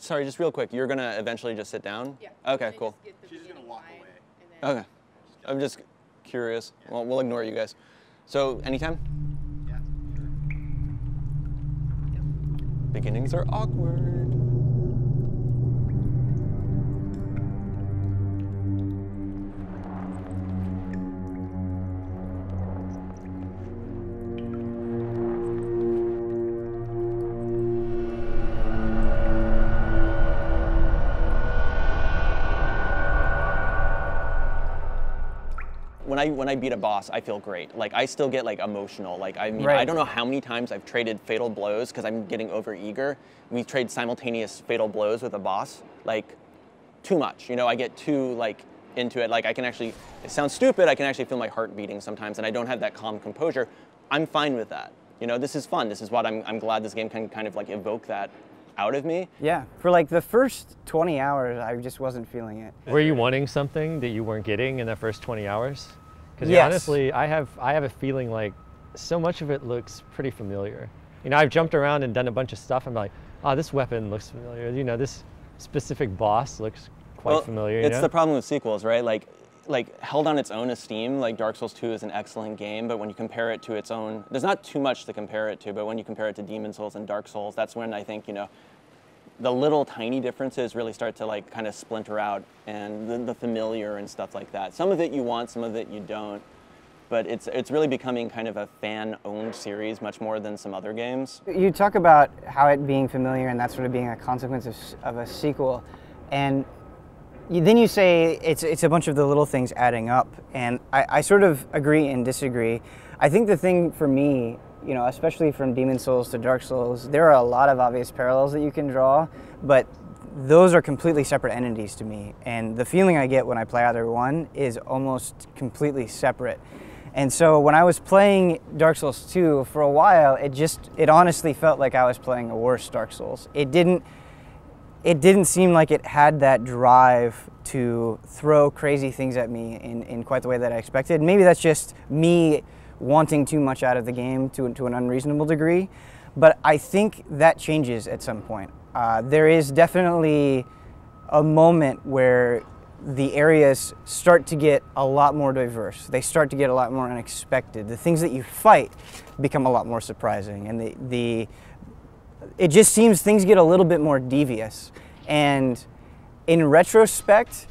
sorry, just real quick, you're gonna eventually just sit down? Yeah. Okay, cool. She's just gonna walk away. Okay. I'm just curious. Yeah. Well, we'll ignore you guys. So, anytime? Yeah, sure. Yep. Beginnings are awkward. When I beat a boss, I feel great. Like, I still get like emotional. Like, I mean, I don't know how many times I've traded fatal blows because I'm getting overeager. We trade simultaneous fatal blows with a boss, like, too much. You know, I get too like into it. Like, I can actually, it sounds stupid, I can actually feel my heart beating sometimes, and I don't have that calm composure. I'm fine with that. You know, this is fun. This is what I'm glad this game can kind of like evoke that out of me. Yeah, for like the first 20 hours, I just wasn't feeling it. Were you wanting something that you weren't getting in the first 20 hours? Because yes. honestly, I have a feeling like so much of it looks pretty familiar. You know, I've jumped around and done a bunch of stuff. I'm like, oh, this weapon looks familiar. You know, this specific boss looks quite familiar. It's the problem with sequels, right? Like held on its own esteem, like Dark Souls 2 is an excellent game, but when you compare it to its own, there's not too much to compare it to, but when you compare it to Demon Souls and Dark Souls, that's when I think, you know, the little tiny differences really start to like kind of splinter out, and the familiar and stuff like that. Some of it you want, some of it you don't, but it's really becoming kind of a fan-owned series much more than some other games. You talk about how it being familiar and that sort of being a consequence of a sequel, and then you say it's a bunch of the little things adding up, and I sort of agree and disagree. I think the thing for me, you know, especially from Demon Souls to Dark Souls, there are a lot of obvious parallels that you can draw, but those are completely separate entities to me. And the feeling I get when I play either one is almost completely separate. And so when I was playing Dark Souls 2 for a while, it honestly felt like I was playing a worse Dark Souls. It didn't seem like it had that drive to throw crazy things at me in quite the way that I expected. Maybe that's just me wanting too much out of the game to an unreasonable degree, but I think that changes at some point. There is definitely a moment where the areas start to get a lot more diverse. They start to get a lot more unexpected. The things that you fight become a lot more surprising, and it just seems things get a little bit more devious. And in retrospect,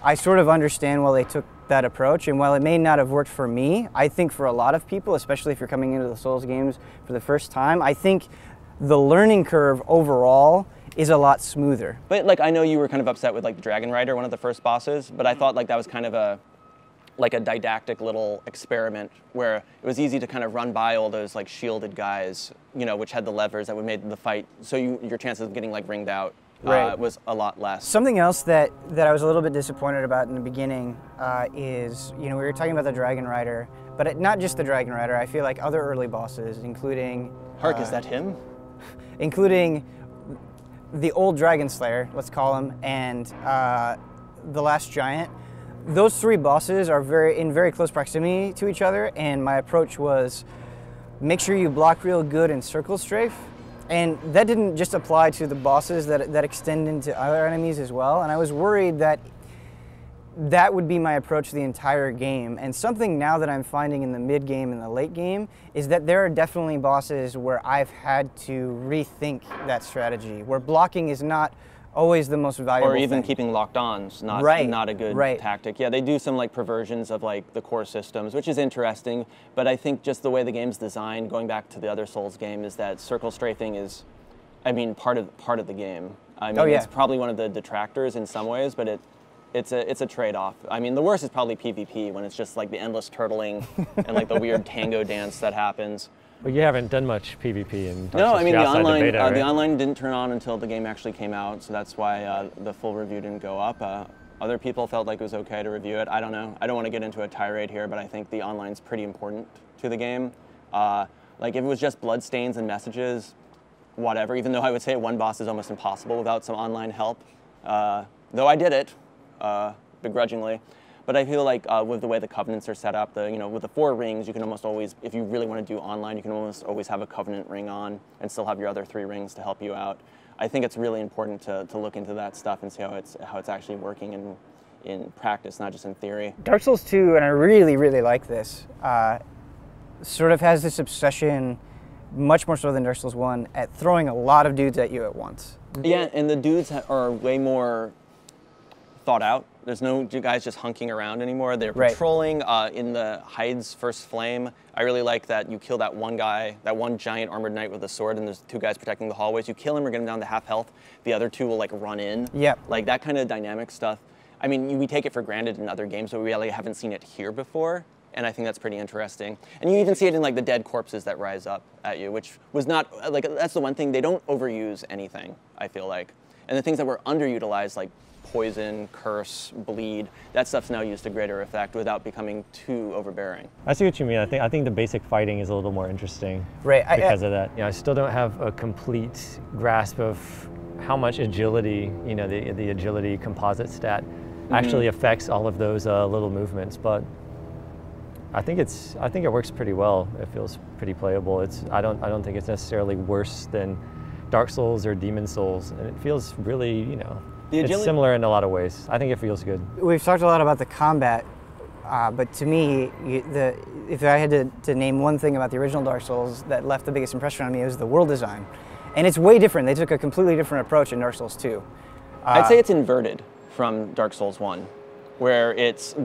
I sort of understand why they took that approach, and while it may not have worked for me, I think for a lot of people, especially if you're coming into the Souls games for the first time, I think the learning curve overall is a lot smoother. But like, I know you were kind of upset with like the Dragon Rider, one of the first bosses, but I thought like that was kind of a didactic little experiment where it was easy to kind of run by all those like shielded guys, you know, which had the levers that would make the fight, so your chances of getting like ringed out was a lot less. Something else that I was a little bit disappointed about in the beginning is, you know, we were talking about the Dragon Rider, but not just the Dragon Rider. I feel like other early bosses, including... Hark, is that him? Including the old Dragon Slayer, let's call him, and the Last Giant. Those three bosses are in very close proximity to each other, and my approach was make sure you block real good and circle strafe. And that didn't just apply to the bosses, that extend into other enemies as well. And I was worried that that would be my approach the entire game. And something now that I'm finding in the mid game and the late game is that there are definitely bosses where I've had to rethink that strategy, where blocking is not always the most valuable Or even thing. keeping locked on is not a good tactic. Yeah, they do some like perversions of like the core systems, which is interesting, but I think just the way the game's designed, going back to the other Souls game, is that circle strafing is, I mean, part of the game. I mean, it's probably one of the detractors in some ways, but it's a trade-off. I mean, the worst is probably PvP, when it's just like the endless turtling and like the weird tango dance that happens. Well, you haven't done much PvP in Dark No, Souls I mean the online. beta, right? The online didn't turn on until the game actually came out, so that's why the full review didn't go up. Other people felt like it was okay to review it. I don't know. I don't want to get into a tirade here, but I think the online's pretty important to the game. Like if it was just bloodstains and messages, whatever. Even though I would say one boss is almost impossible without some online help, though I did it begrudgingly. But I feel like with the way the covenants are set up, with the 4 rings, you can almost always, if you really want to do online, you can almost always have a covenant ring on and still have your other 3 rings to help you out. I think it's really important to look into that stuff and see how it's actually working in practice, not just in theory. Dark Souls 2, and I really, really like this, sort of has this obsession, much more so than Dark Souls 1, at throwing a lot of dudes at you at once. Yeah, and the dudes are way more thought out. There's no guys just hunking around anymore. They're patrolling in the Hyde's first flame. I really like that you kill that one guy, that one giant armored knight with a sword, and there's 2 guys protecting the hallways. You kill him or get him down to half health. The other 2 will like run in. Yep. Like that kind of dynamic stuff. I mean, we take it for granted in other games, but we really haven't seen it here before. And I think that's pretty interesting. And you even see it in like the dead corpses that rise up at you, which was not, like, that's the one thing, they don't overuse anything, I feel like. And the things that were underutilized, like poison, curse, bleed, that stuff's now used to greater effect without becoming too overbearing. I see what you mean. I think the basic fighting is a little more interesting because of that. You know, I still don't have a complete grasp of how much agility, you know, the agility composite stat actually affects all of those little movements, but I think it works pretty well. It feels pretty playable. I don't think it's necessarily worse than Dark Souls or Demon Souls, and it feels really, you know, it's similar in a lot of ways. I think it feels good. We've talked a lot about the combat, but to me, if I had to name one thing about the original Dark Souls that left the biggest impression on me, it was the world design. And it's way different. They took a completely different approach in Dark Souls 2. I'd say it's inverted from Dark Souls 1. Where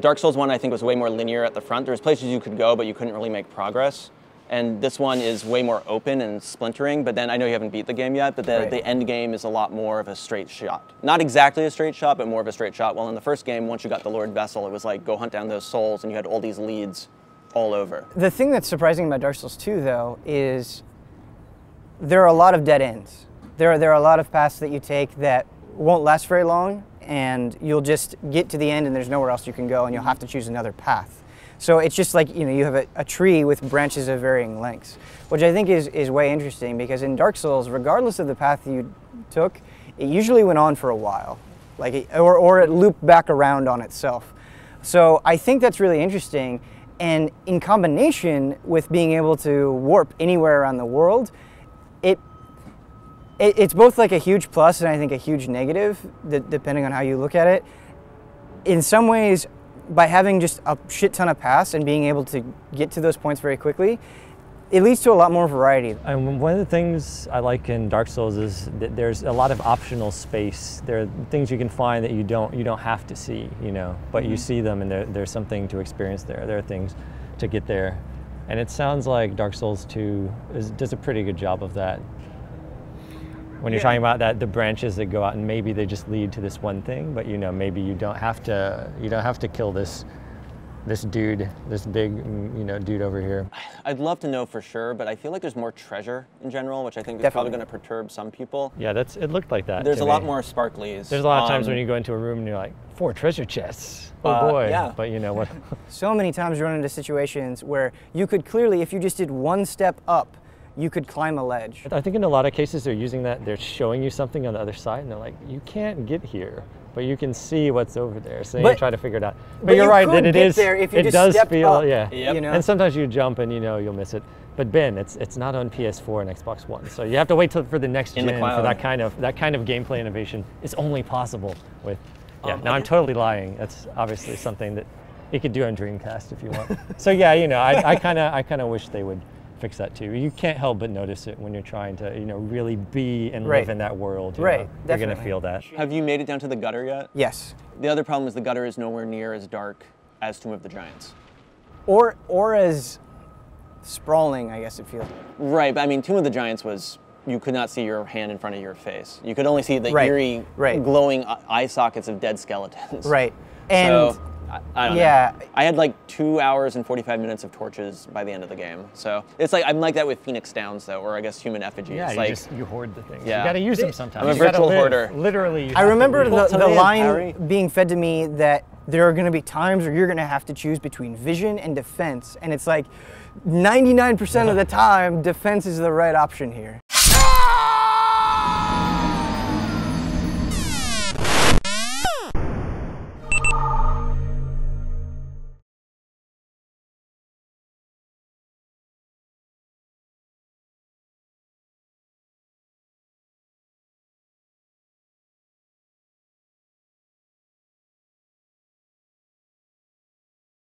Dark Souls 1 I think was way more linear at the front. There was places you could go, but you couldn't really make progress. And this one is way more open and splintering, but then I know you haven't beat the game yet, but the end game is a lot more of a straight shot. Not exactly a straight shot, but more of a straight shot. Well, in the first game, once you got the Lord Vessel, it was like, go hunt down those souls, and you had all these leads all over. The thing that's surprising about Dark Souls 2, though, is there are a lot of dead ends. There are a lot of paths that you take that won't last very long, and you'll just get to the end and there's nowhere else you can go, and you'll have to choose another path. So it's just like, you know, you have a tree with branches of varying lengths, which I think is way interesting, because in Dark Souls, regardless of the path you took, it usually went on for a while, like or it looped back around on itself. So I think that's really interesting, and in combination with being able to warp anywhere around the world, it's both like a huge plus and I think a huge negative, depending on how you look at it. In some ways, by having just a shit ton of paths and being able to get to those points very quickly, it leads to a lot more variety. And one of the things I like in Dark Souls is that there's a lot of optional space. There are things you can find that you don't have to see, you know, but you see them, and there's something to experience there. There are things to get there. And it sounds like Dark Souls 2 does a pretty good job of that. When you're talking about the branches that go out, and maybe they just lead to this one thing, but you know, maybe you don't have to kill this dude, this big, you know, dude over here. I'd love to know for sure, but I feel like there's more treasure in general, which I think is probably going to perturb some people. Yeah, it looked like that. There's a lot more sparklies. There's a lot of times when you go into a room and you're like, 4 treasure chests. Oh boy. Yeah. But you know what? So many times you run into situations where you could clearly, if you just did one step up, you could climb a ledge. I think in a lot of cases they're using that, they're showing you something on the other side, and they're like, you can't get here, but you can see what's over there, so you try to figure it out. But you're right that it does feel up, yep. You know? And sometimes you jump and you know you'll miss it. But Ben, it's not on PS4 and Xbox One, so you have to wait for the next gen for that kind of gameplay innovation. Is only possible with. Yeah, now I'm totally lying. That's obviously something that you could do on Dreamcast if you want. So yeah, you know, I kind of wish they would fix that too. You can't help but notice it when you're trying to, you know, really be and live in that world. You know, you're gonna feel that. Have you made it down to the gutter yet? Yes. The other problem is the gutter is nowhere near as dark as Tomb of the Giants. Or as sprawling, I guess it feels. Right, but I mean, Tomb of the Giants was, you could not see your hand in front of your face. You could only see the eerie, glowing eye sockets of dead skeletons. Right. And so, I don't know. I had like 2 hours and 45 minutes of torches by the end of the game. So it's like, I'm like that with Phoenix Downs though, or I guess Human Effigy. Yeah, it's you hoard the things. Yeah. You gotta use them sometimes. I'm a virtual hoarder. Literally. I remember the line being fed to me that there are gonna be times where you're gonna have to choose between vision and defense. And it's like 99% of the time, defense is the right option here.